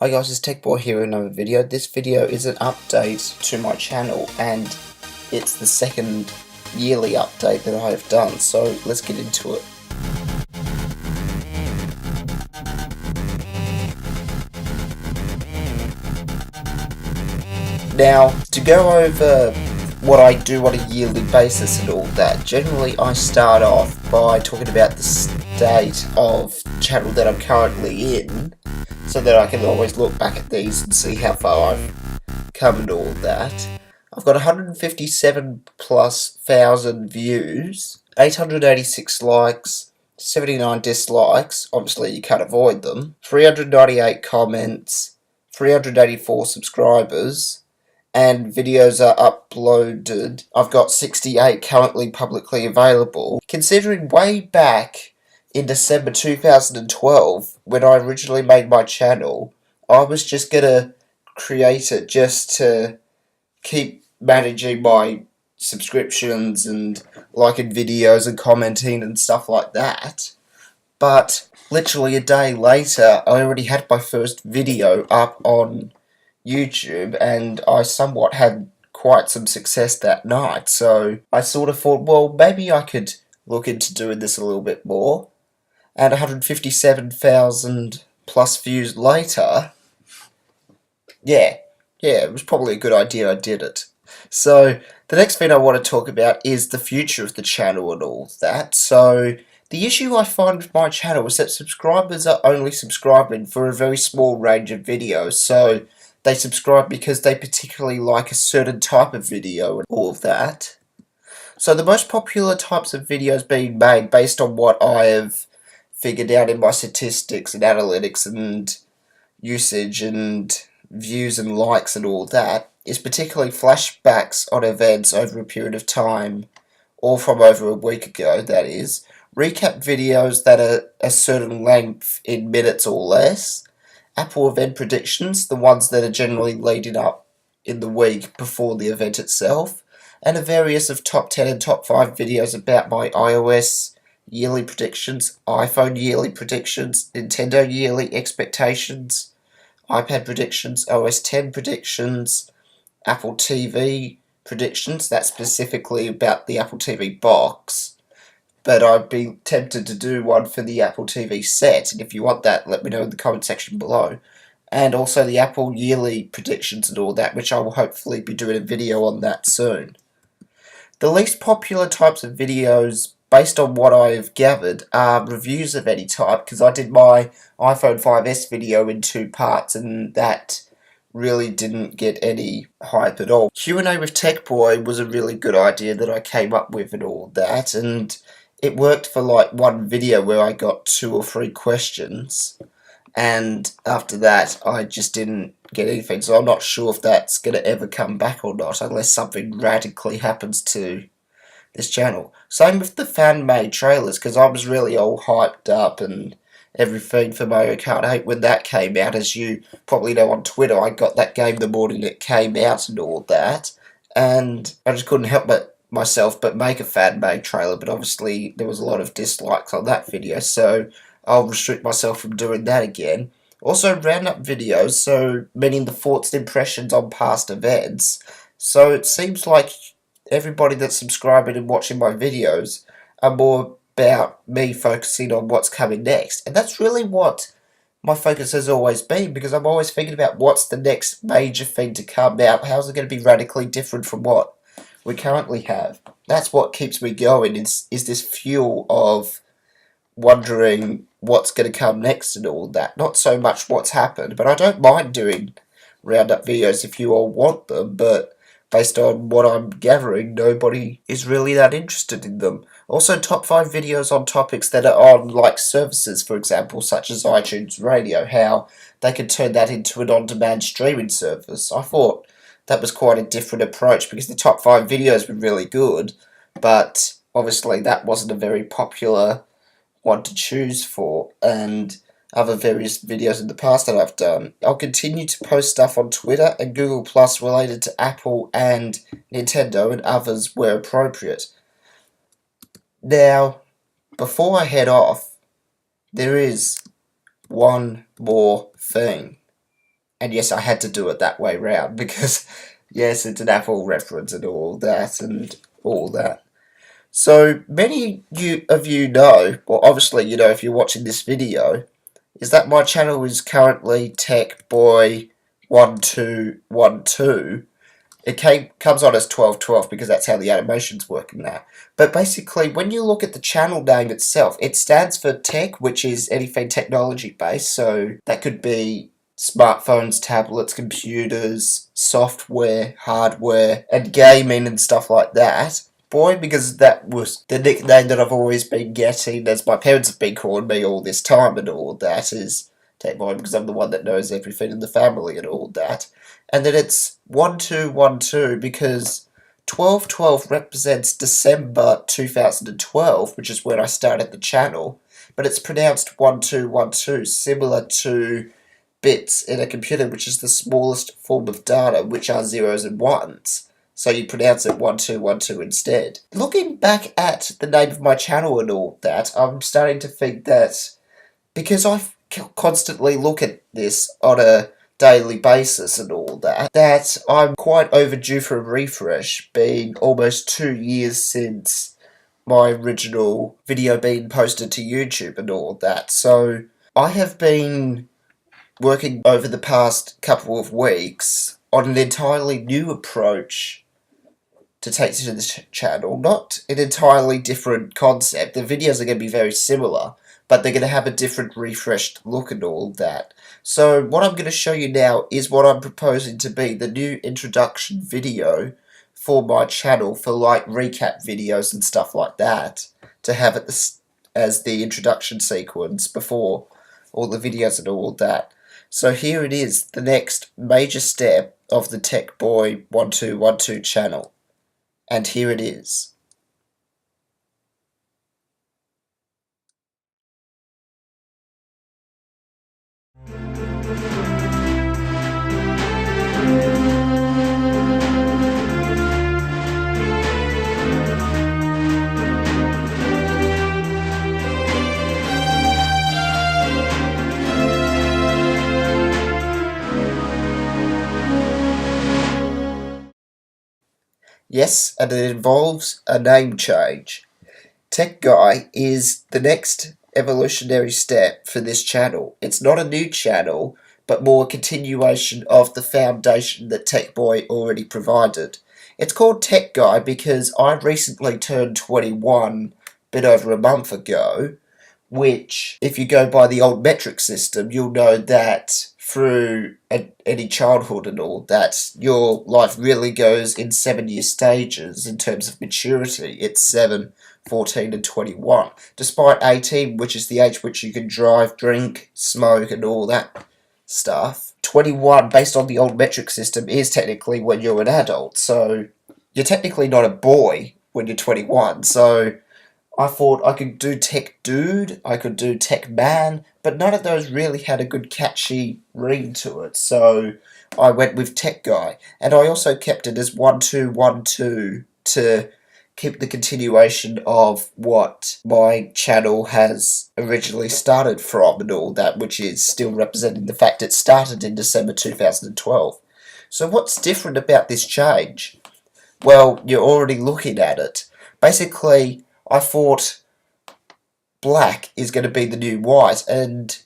Hi guys, it's TechGuy here with another video. This video is an update to my channel and it's the second yearly update that I have done, so let's get into it. Now, to go over what I do on a yearly basis and all that, generally I start off by talking about the state of the channel that I'm currently in, so that I can always look back at these and see how far I've come and all that. I've got 157 plus thousand views, 886 likes, 79 dislikes, obviously you can't avoid them, 398 comments, 384 subscribers, and videos are uploaded. I've got 68 currently publicly available. Considering way back in December 2012, when I originally made my channel, I was just gonna create it just to keep managing my subscriptions and liking videos and commenting and stuff like that. But literally a day later, I already had my first video up on YouTube, and I somewhat had quite some success that night, so I sort of thought, well, maybe I could look into doing this a little bit more. And 157,000 plus views later, yeah, it was probably a good idea I did it. So, the next thing I want to talk about is the future of the channel and all that. So, the issue I find with my channel is that subscribers are only subscribing for a very small range of videos. So, they subscribe because they particularly like a certain type of video and all of that. So, the most popular types of videos being made based on what I have figured out in my statistics and analytics and usage and views and likes and all that is particularly flashbacks on events over a period of time, or from over a week ago, that is, recap videos that are a certain length in minutes or less, Apple event predictions, the ones that are generally leading up in the week before the event itself, and a various of top 10 and top 5 videos about my iOS yearly predictions, iPhone yearly predictions, Nintendo yearly expectations, iPad predictions, OS X predictions, Apple TV predictions, that's specifically about the Apple TV box, but I'd be tempted to do one for the Apple TV set, and if you want that, let me know in the comment section below. And also the Apple yearly predictions and all that, which I will hopefully be doing a video on that soon. The least popular types of videos, based on what I have gathered, are reviews of any type, because I did my iPhone 5S video in 2 parts, and that really didn't get any hype at all. Q&A with TechGuy was a really good idea that I came up with and all that, and it worked for like one video where I got 2 or 3 questions, and after that I just didn't get anything, so I'm not sure if that's going to ever come back or not, unless something radically happens to this channel. Same with the fan-made trailers, because I was really all hyped up and everything for Mario Kart 8 when that came out. As you probably know on Twitter, I got that game the morning it came out and all that, and I just couldn't help myself but make a fan-made trailer, but obviously there was a lot of dislikes on that video, so I'll restrict myself from doing that again. Also, roundup videos, so meaning the thoughts and impressions on past events. So it seems like everybody that's subscribing and watching my videos are more about me focusing on what's coming next. And that's really what my focus has always been, because I'm always thinking about what's the next major thing to come out. How's it going to be radically different from what we currently have? That's what keeps me going, is this fuel of wondering what's going to come next and all that. Not so much what's happened, but I don't mind doing roundup videos if you all want them, but based on what I'm gathering, nobody is really that interested in them. Also, top 5 videos on topics that are on, like, services, for example, such as iTunes Radio, how they could turn that into an on-demand streaming service. I thought that was quite a different approach, because the top 5 videos were really good, but obviously that wasn't a very popular one to choose for, and other various videos in the past that I've done. I'll continue to post stuff on Twitter and Google Plus related to Apple and Nintendo and others where appropriate. Now, before I head off, there is one more thing. And yes, I had to do it that way round because, yes, it's an Apple reference and all that and all that. So many of you know, well, obviously, you know, if you're watching this video, is that my channel is currently TechBoy1212. Comes on as 1212 because that's how the animations work in that. But basically, when you look at the channel name itself, it stands for tech, which is anything technology based. So that could be smartphones, tablets, computers, software, hardware, and gaming and stuff like that. Boy, because that was the nickname that I've always been getting, as my parents have been calling me all this time and all that, is Tech Boy, because I'm the one that knows everything in the family and all that. And then it's 1212 because 1212 represents December 2012, which is when I started the channel, but it's pronounced 1212, similar to bits in a computer, which is the smallest form of data, which are zeros and ones. So you pronounce it 1212 instead. Looking back at the name of my channel and all that, I'm starting to think that because I constantly look at this on a daily basis and all that, that I'm quite overdue for a refresh, being almost 2 years since my original video being posted to YouTube and all that. So I have been working over the past couple of weeks on an entirely new approach to take to this channel. Not an entirely different concept. The videos are going to be very similar, but they're going to have a different refreshed look and all that. So what I'm going to show you now is what I'm proposing to be the new introduction video for my channel, for like recap videos and stuff like that, to have it as the introduction sequence before all the videos and all that. So here it is, the next major step of the Tech Boy 1212 channel. And here it is. Yes, and it involves a name change. TechGuy is the next evolutionary step for this channel. It's not a new channel, but more a continuation of the foundation that TechBoy already provided. It's called TechGuy because I recently turned 21 a bit over a month ago, which, if you go by the old metric system, you'll know that through any childhood and all that, your life really goes in 7-year stages in terms of maturity. It's 7, 14 and 21, despite 18, which is the age which you can drive, drink, smoke and all that stuff. 21, based on the old metric system, is technically when you're an adult, so you're technically not a boy when you're 21, so I thought I could do Tech Dude, I could do Tech Man, but none of those really had a good catchy ring to it, so I went with Tech Guy. And I also kept it as 1212 to keep the continuation of what my channel has originally started from and all that, which is still representing the fact it started in December 2012. So what's different about this change? Well, you're already looking at it. Basically, I thought black is going to be the new white, and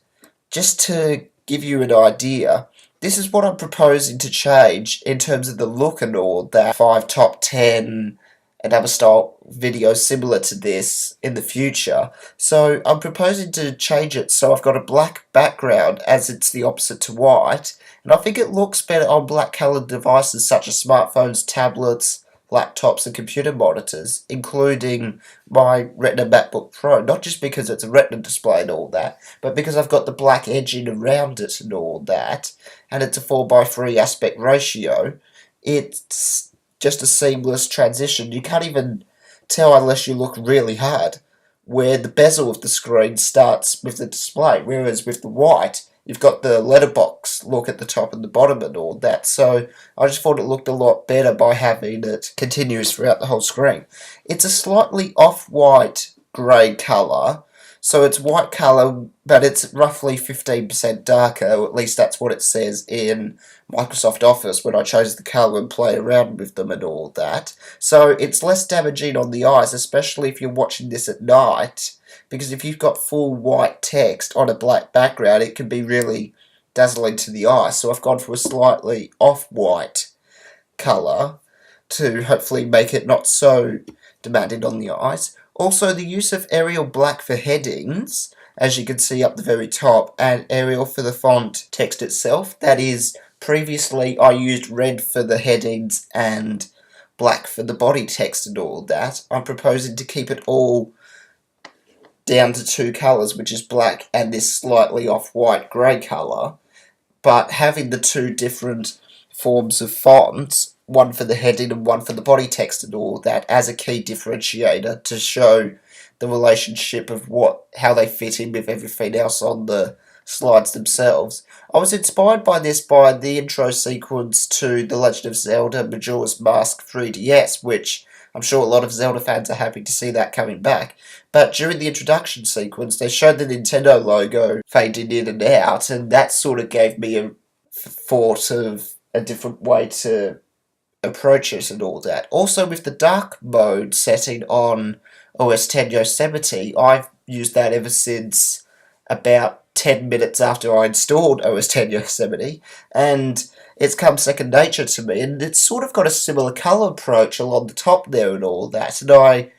just to give you an idea, this is what I'm proposing to change in terms of the look and all that. 5 top 10 and other style videos similar to this in the future. So I'm proposing to change it so I've got a black background as it's the opposite to white, and I think it looks better on black coloured devices such as smartphones, tablets, laptops and computer monitors, including my Retina MacBook Pro, not just because it's a Retina display and all that, but because I've got the black edging around it and all that, and it's a 4:3 aspect ratio. It's just a seamless transition. You can't even tell unless you look really hard where the bezel of the screen starts with the display, whereas with the white, you've got the letterbox look at the top and the bottom and all that. So I just thought it looked a lot better by having it continuous throughout the whole screen. It's a slightly off-white grey colour, So it's white colour, but it's roughly 15% darker, or at least that's what it says in Microsoft Office when I chose the colour and play around with them and all that. So it's less damaging on the eyes, especially if you're watching this at night, because if you've got full white text on a black background, it can be really dazzling to the eye. So I've gone for a slightly off-white colour to hopefully make it not so demanding on the eyes. Also, the use of Arial black for headings, as you can see up the very top, and Arial for the font text itself. That is, previously I used red for the headings and black for the body text and all that. I'm proposing to keep it all down to two colours, which is black and this slightly off-white grey colour, but having the two different forms of fonts, one for the heading and one for the body text and all that, as a key differentiator to show the relationship of how they fit in with everything else on the slides themselves. I was inspired by this by the intro sequence to The Legend of Zelda Majora's Mask 3DS, which I'm sure a lot of Zelda fans are happy to see that coming back. But during the introduction sequence, they showed the Nintendo logo fading in and out, and that sort of gave me a thought of a different way to approach it and all that. Also, with the dark mode setting on OS X Yosemite, I've used that ever since about 10 minutes after I installed OS X Yosemite, and it's come second nature to me, and it's sort of got a similar colour approach along the top there and all that, and I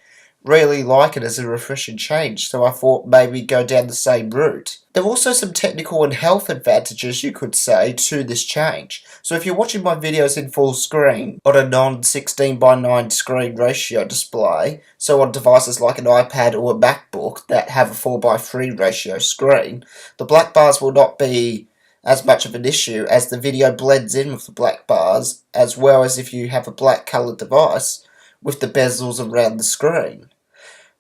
really like it as a refreshing change, so I thought maybe go down the same route. There are also some technical and health advantages, you could say, to this change. So if you're watching my videos in full screen on a non-16:9 screen ratio display, so on devices like an iPad or a MacBook that have a 4:3 ratio screen, the black bars will not be as much of an issue as the video blends in with the black bars, as well as if you have a black coloured device with the bezels around the screen.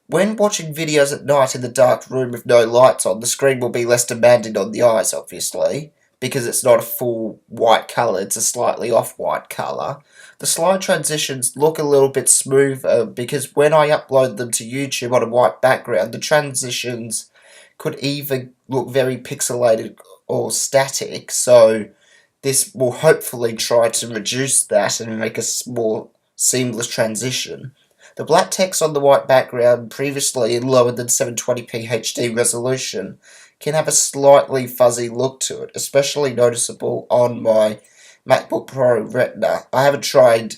When watching videos at night in the dark room with no lights on, the screen will be less demanding on the eyes, obviously, because it's not a full white colour, it's a slightly off-white colour. The slide transitions look a little bit smoother, because when I upload them to YouTube on a white background, the transitions could either look very pixelated or static, so this will hopefully try to reduce that and make a more seamless transition. The black text on the white background, previously in lower than 720p HD resolution, can have a slightly fuzzy look to it, especially noticeable on my MacBook Pro Retina. I haven't tried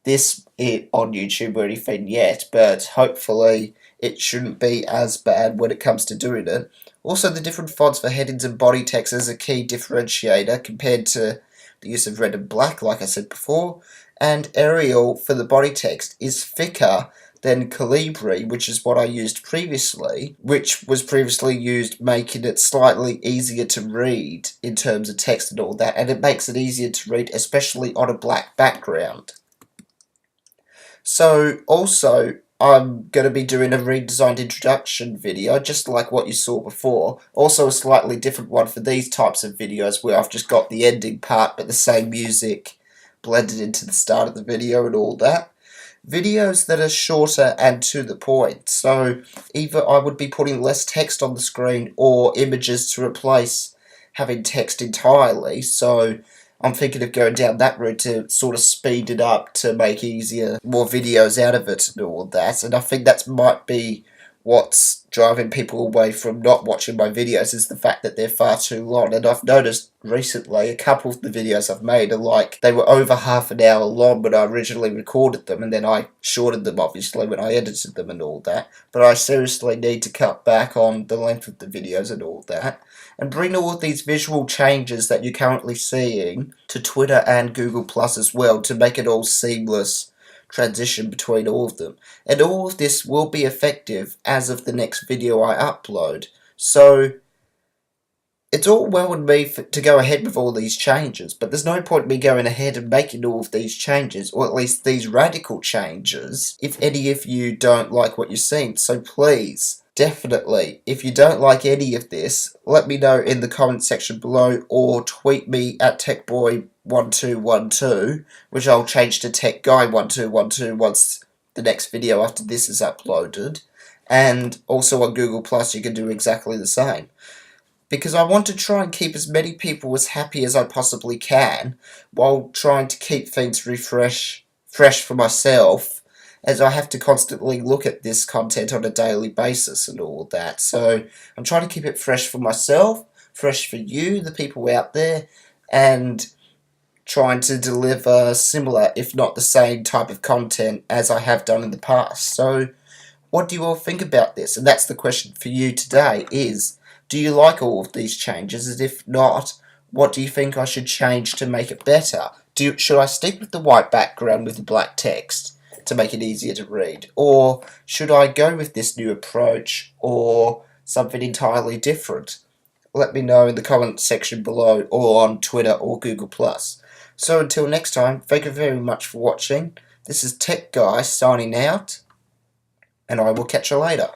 this on YouTube or anything yet, but hopefully it shouldn't be as bad when it comes to doing it. Also, the different fonts for headings and body text is a key differentiator compared to the use of red and black, like I said before, and Arial for the body text is thicker than Calibri, which is what I used previously, which was previously used making it slightly easier to read in terms of text and all that, and it makes it easier to read, especially on a black background. So, also, I'm going to be doing a redesigned introduction video, just like what you saw before. Also a slightly different one for these types of videos, where I've just got the ending part, but the same music blended into the start of the video and all that. Videos that are shorter and to the point, so either I would be putting less text on the screen or images to replace having text entirely, so I'm thinking of going down that route to sort of speed it up to make more videos out of it and all that, and I think that might be what's driving people away from not watching my videos, is the fact that they're far too long. And I've noticed recently a couple of the videos I've made are they were over half an hour long when I originally recorded them, and then I shortened them obviously when I edited them and all that. But I seriously need to cut back on the length of the videos and all that, and bring all of these visual changes that you're currently seeing to Twitter and Google Plus as well, to make it all seamless transition between all of them. And all of this will be effective as of the next video I upload. So it's all well with me to go ahead with all these changes, but there's no point in me going ahead and making all of these changes, or at least these radical changes, if any of you don't like what you're seeing. So please, definitely, if you don't like any of this, let me know in the comment section below, or tweet me at TechBoy1212, which I'll change to TechGuy1212 once the next video after this is uploaded. And also on Google Plus, you can do exactly the same. Because I want to try and keep as many people as happy as I possibly can, while trying to keep things fresh for myself, as I have to constantly look at this content on a daily basis and all that. So I'm trying to keep it fresh for myself, fresh for you, the people out there, and trying to deliver similar, if not the same type of content as I have done in the past. So what do you all think about this? And that's the question for you today is, do you like all of these changes? And if not, what do you think I should change to make it better? Should I stick with the white background with the black text to make it easier to read? Or should I go with this new approach or something entirely different? Let me know in the comment section below or on Twitter or Google+. So until next time, thank you very much for watching. This is TechGuy signing out, and I will catch you later.